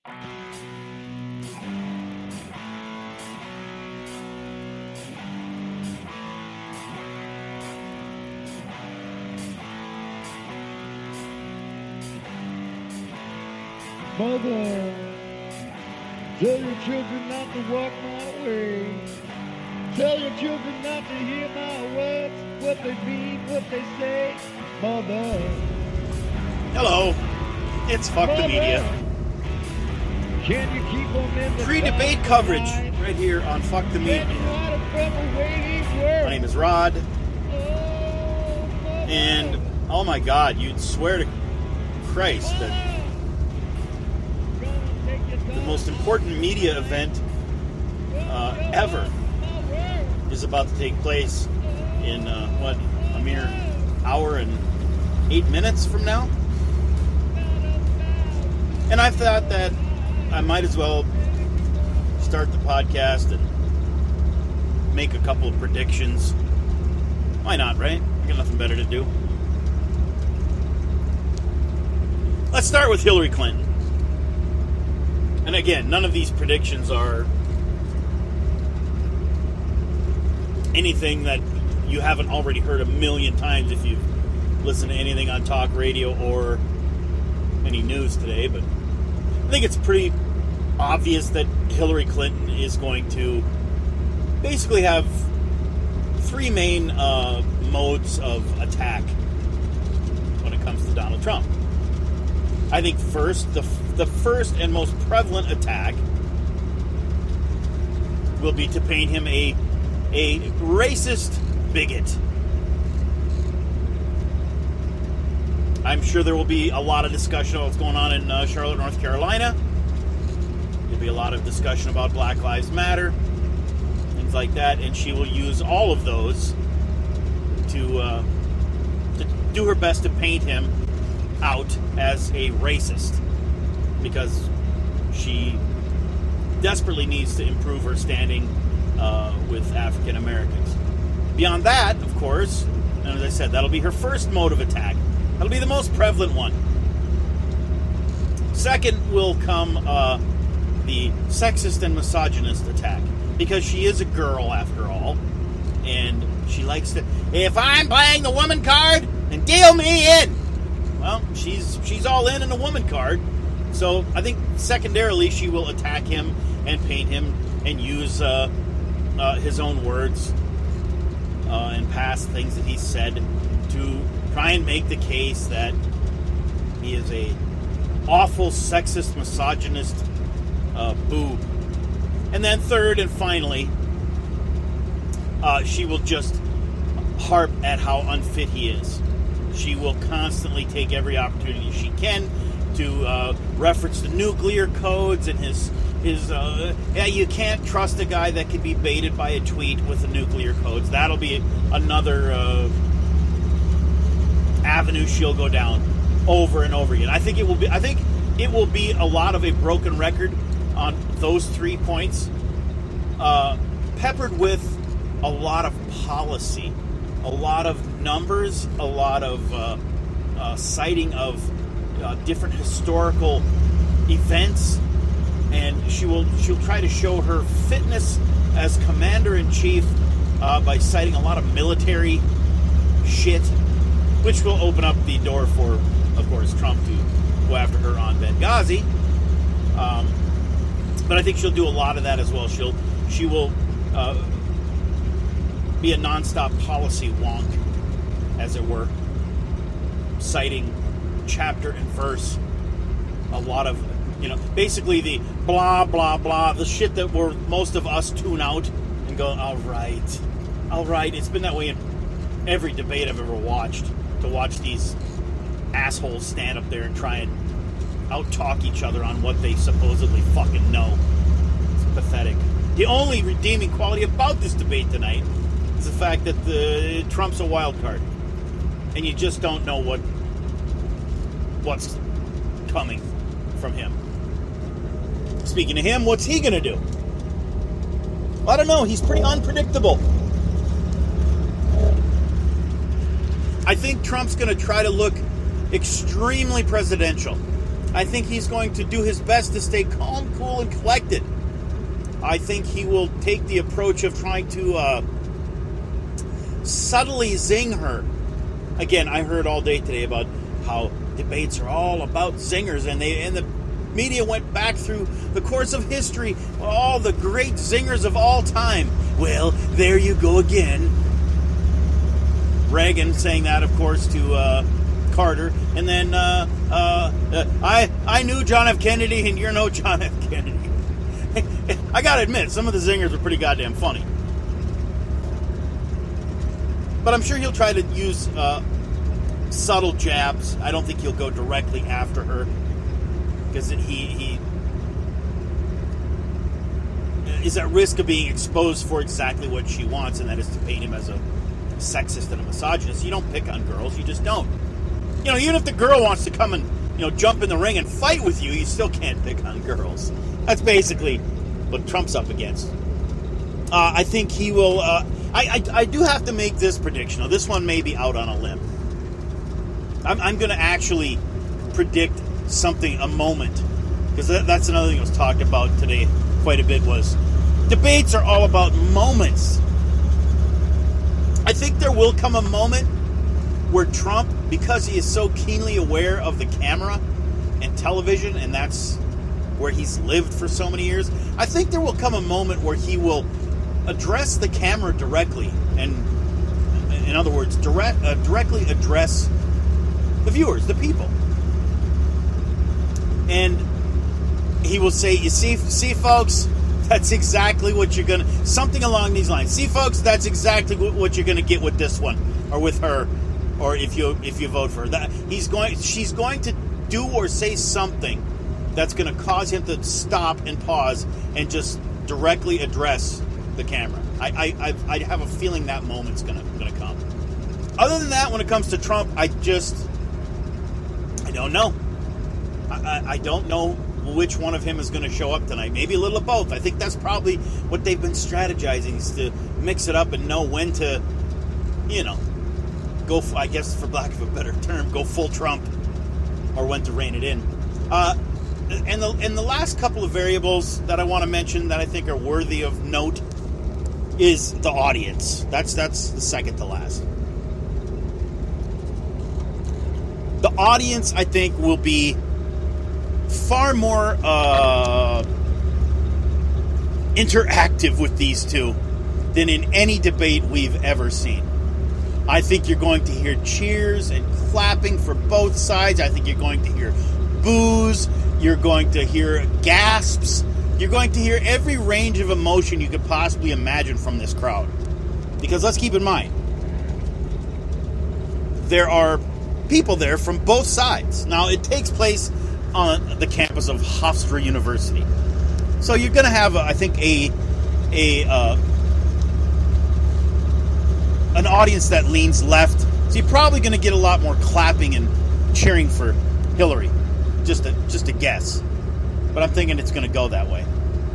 Mother, tell your children not to walk my way. Tell your children not to hear my words, what they mean, what they say. Mother. Hello, it's Fuck the Media. Can you keep them in the Pre-debate coverage right here on Fuck the Media. My name is Rod. And, oh my God, you'd swear to Christ that the most important media event ever is about to take place in, a mere hour and 8 minutes from now? And I thought that I might as well start the podcast and make a couple of predictions. Why not, right? I got nothing better to do. Let's start with Hillary Clinton. And again, none of these predictions are anything that you haven't already heard a million times if you've listened to anything on talk radio or any news today. But I think it's pretty obvious that Hillary Clinton is going to basically have three main modes of attack when it comes to Donald Trump. I think first, the first and most prevalent attack will be to paint him a racist bigot. I'm sure there will be a lot of discussion about what's going on in Charlotte, North Carolina. There'll be a lot of discussion about Black Lives Matter, things like that, and she will use all of those to do her best to paint him out as a racist, because she desperately needs to improve her standing with African Americans. Beyond that, of course, and as I said, that'll be her first mode of attack. That'll be the most prevalent one. Second will come the sexist and misogynist attack, because she is a girl after all, and she likes to, if I'm playing the woman card, then deal me in. Well, she's all in a woman card. So I think secondarily she will attack him and paint him and use his own words and past things that he said to try and make the case that he is a awful sexist, misogynist boob. And then third and finally, she will just harp at how unfit he is. She will constantly take every opportunity she can to reference the nuclear codes and his you can't trust a guy that can be baited by a tweet with the nuclear codes. That'll be another avenue she'll go down over and over again. I think it will be a lot of a broken record on those 3 points, peppered with a lot of policy, a lot of numbers, a lot of citing of different historical events, and she'll try to show her fitness as commander-in-chief by citing a lot of military shit, which will open up the door for, of course, Trump to go after her on Benghazi. But I think she'll do a lot of that as well. She will be a nonstop policy wonk, as it were, citing chapter and verse, a lot of, basically the blah, blah, blah, the shit that most of us tune out and go, all right. It's been that way in every debate I've ever watched, to watch these assholes stand up there and try and out-talk each other on what they supposedly fucking know. It's pathetic. The only redeeming quality about this debate tonight is the fact that Trump's a wild card, and you just don't know what's coming from him. Speaking of him, what's he going to do? I don't know. He's pretty unpredictable. I think Trump's going to try to look extremely presidential. I think he's going to do his best to stay calm, cool, and collected. I think he will take the approach of trying to subtly zing her. Again, I heard all day today about how debates are all about zingers, and the media went back through the course of history, all the great zingers of all time. Well, there you go again. Reagan saying that, of course, to Carter, and then I knew John F. Kennedy, and you're no John F. Kennedy. I gotta admit, some of the zingers are pretty goddamn funny. But I'm sure he'll try to use subtle jabs. I don't think he'll go directly after her, because he is at risk of being exposed for exactly what she wants, and that is to paint him as a sexist and a misogynist. You don't pick on girls, you just don't. You know, even if the girl wants to come and, you know, jump in the ring and fight with you, you still can't pick on girls. That's basically what Trump's up against. I think he will... I do have to make this prediction. Now, this one may be out on a limb. I'm going to actually predict something, a moment. Because that's another thing that was talked about today quite a bit, was debates are all about moments. I think there will come a moment where Trump, because he is so keenly aware of the camera and television, and that's where he's lived for so many years, I think there will come a moment where he will address the camera directly, and in other words, directly address the viewers, the people. And he will say, you see folks, that's exactly what you're gonna, something along these lines. See folks, that's exactly what you're gonna get with this one, or with her, or if you vote for her. That she's going to do or say something that's going to cause him to stop and pause and just directly address the camera. I have a feeling that moment's going to come. Other than that, when it comes to Trump, I don't know. I don't know which one of him is going to show up tonight. Maybe a little of both. I think that's probably what they've been strategizing, is to mix it up and know when to, you know, go, I guess for lack of a better term, go full Trump, or when to rein it in. And the last couple of variables that I want to mention that I think are worthy of note is the audience. That's the second to last. The audience, I think, will be far more interactive with these two than in any debate we've ever seen. I think you're going to hear cheers and clapping for both sides. I think you're going to hear boos. You're going to hear gasps. You're going to hear every range of emotion you could possibly imagine from this crowd. Because let's keep in mind, there are people there from both sides. Now, it takes place on the campus of Hofstra University. So you're going to have, I think, an audience that leans left. So you're probably going to get a lot more clapping and cheering for Hillary. Just a guess. But I'm thinking it's going to go that way.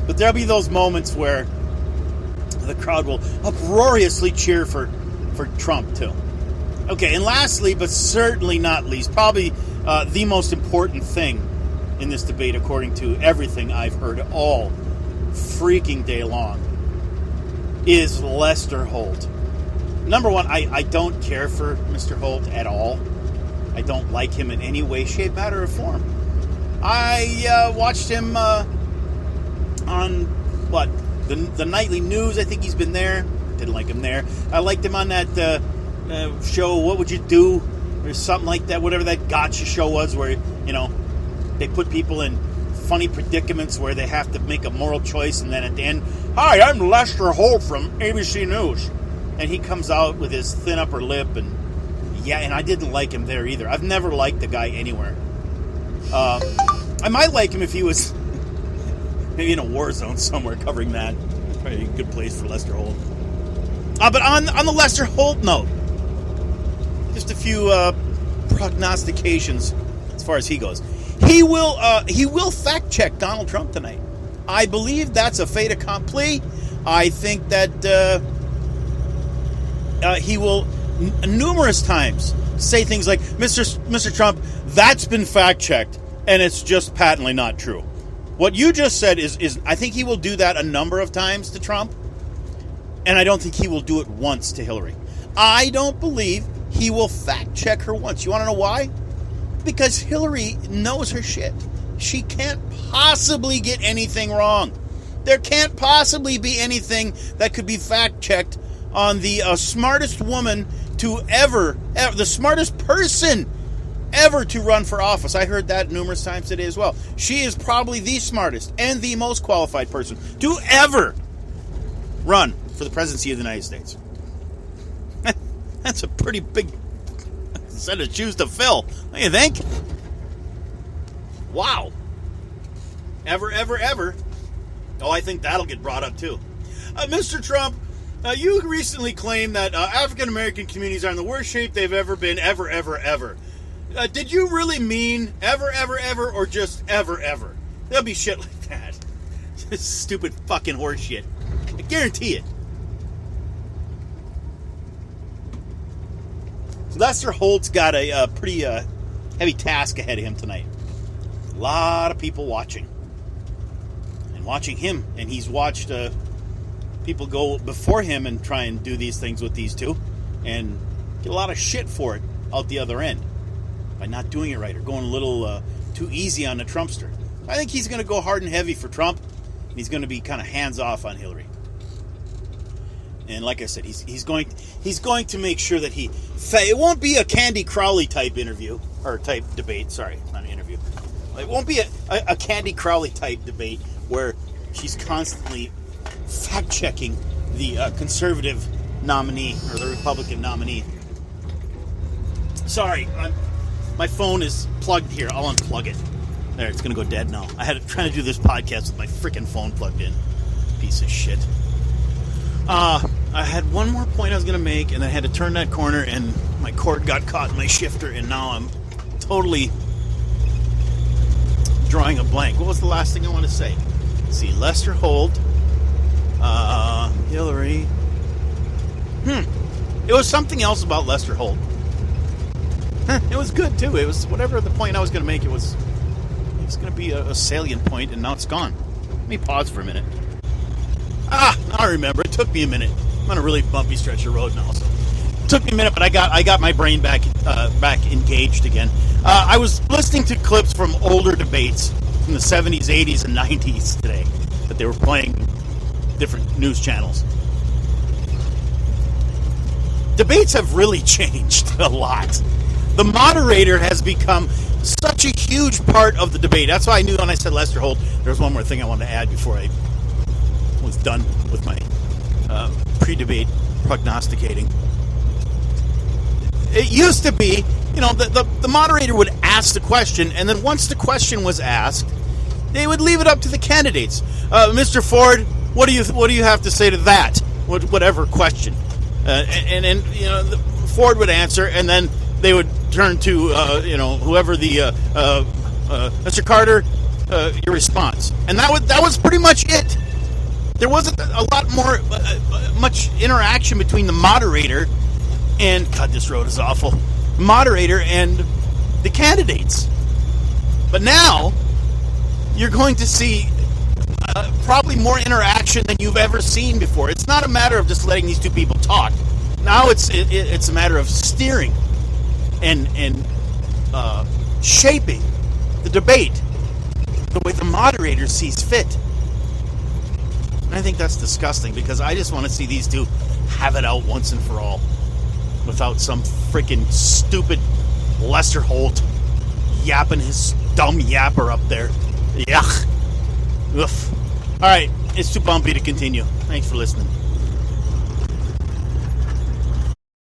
But there'll be those moments where the crowd will uproariously cheer for Trump, too. Okay, and lastly, but certainly not least, probably the most important thing in this debate, according to everything I've heard all freaking day long, is Lester Holt. Number one, I don't care for Mr. Holt at all. I don't like him in any way, shape, matter, or form. I watched him on, the nightly news. I think he's been there. Didn't like him there. I liked him on that show, What Would You Do? Or something like that, whatever that gotcha show was, where, you know, they put people in funny predicaments where they have to make a moral choice, and then at the end, hi, I'm Lester Holt from ABC News. And he comes out with his thin upper lip, and I didn't like him there either. I've never liked the guy anywhere. I might like him if he was maybe in a war zone somewhere covering that. Probably a good place for Lester Holt. But on the Lester Holt note, just a few prognostications as far as he goes. He will fact check Donald Trump tonight. I believe that's a fait accompli. I think that he will numerous times say things like, Mr. Trump, that's been fact checked. and it's just patently not true. What you just said is I think he will do that a number of times to Trump, and I don't think he will do it once to Hillary. I don't believe he will fact check her once. You want to know why? Because Hillary knows her shit. She can't possibly get anything wrong. There can't possibly be anything that could be fact checked on the smartest woman to ever, the smartest person ever to run for office. I heard that numerous times today as well. She is probably the smartest and the most qualified person to ever run for the presidency of the United States. That's a pretty big set of shoes to fill, don't you think? Wow. Ever. Oh, I think that'll get brought up too. Mr. Trump, you recently claimed that African American communities are in the worst shape they've ever been, ever. Did you really mean ever, or just ever? There'll be shit like that. This stupid fucking horse shit. I guarantee it. Lester Holt's got a pretty heavy task ahead of him tonight. A lot of people watching. And watching him. And he's watched people go before him and try and do these things with these two. And get a lot of shit for it out the other end. By not doing it right or going a little too easy on the Trumpster. I think he's going to go hard and heavy for Trump. And he's going to be kind of hands off on Hillary. And like I said, he's going to make sure that it won't be a Candy Crowley type interview or type debate. Sorry, not an interview. It won't be a Candy Crowley type debate where she's constantly fact checking the conservative nominee or the Republican nominee. Sorry, my phone is plugged here. I'll unplug it. There, it's going to go dead now. I had to try to do this podcast with my freaking phone plugged in. Piece of shit. I had one more point I was going to make, and I had to turn that corner, and my cord got caught in my shifter, and now I'm totally drawing a blank. What was the last thing I want to say? Let's see, Lester Holt, Hillary. It was something else about Lester Holt. It was good, too. It was whatever the point I was going to make. It was going to be a salient point, and now it's gone. Let me pause for a minute. Now I remember. It took me a minute. I'm on a really bumpy stretch of road now, so it took me a minute, but I got my brain back engaged again. I was listening to clips from older debates from the 70s, 80s, and 90s today that they were playing different news channels. Debates have really changed a lot. The moderator has become such a huge part of the debate. That's why I knew when I said Lester Holt, there was one more thing I wanted to add before I was done with my pre-debate prognosticating. It used to be, the moderator would ask the question, and then once the question was asked, they would leave it up to the candidates. Mr. Ford, what do you have to say to that? Whatever question, and Ford would answer, and then they would turn to whoever the Mr. Carter, your response, and that was pretty much it. There wasn't a lot more, much interaction between the moderator and, God, this road is awful, moderator and the candidates. But now, you're going to see probably more interaction than you've ever seen before. It's not a matter of just letting these two people talk. Now it's a matter of steering and shaping the debate the way the moderator sees fit. And I think that's disgusting because I just want to see these two have it out once and for all without some freaking stupid Lester Holt yapping his dumb yapper up there. Yuck. Oof. All right, it's too bumpy to continue. Thanks for listening.